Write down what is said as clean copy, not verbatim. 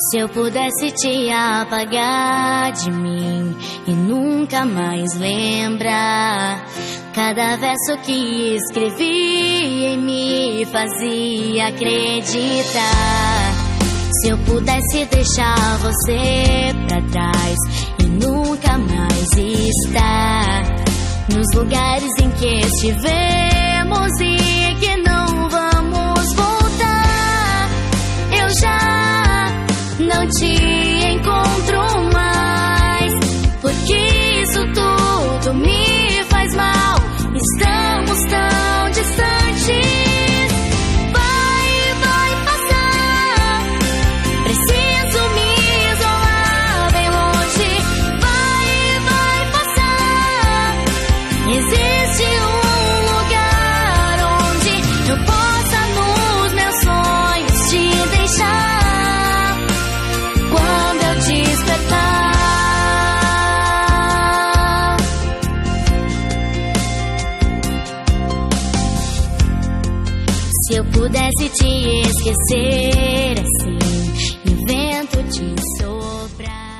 Se eu pudesse te apagar de mim e nunca mais lembrar, cada verso que escrevi em me fazia acreditar. Se eu pudesse deixar você pra trás e nunca mais estar nos lugares em que estivemos e que não vamos voltar, eu já não te encontro mais, porque isso tudo me faz mal. Estamos tão distantes. Vai passar. Preciso me isolar bem longe. Vai passar. Existe um lugar onde eu possa nos meus sonhos te deixar quando eu despertar. Se eu pudesse te esquecer assim, e o vento te soprar.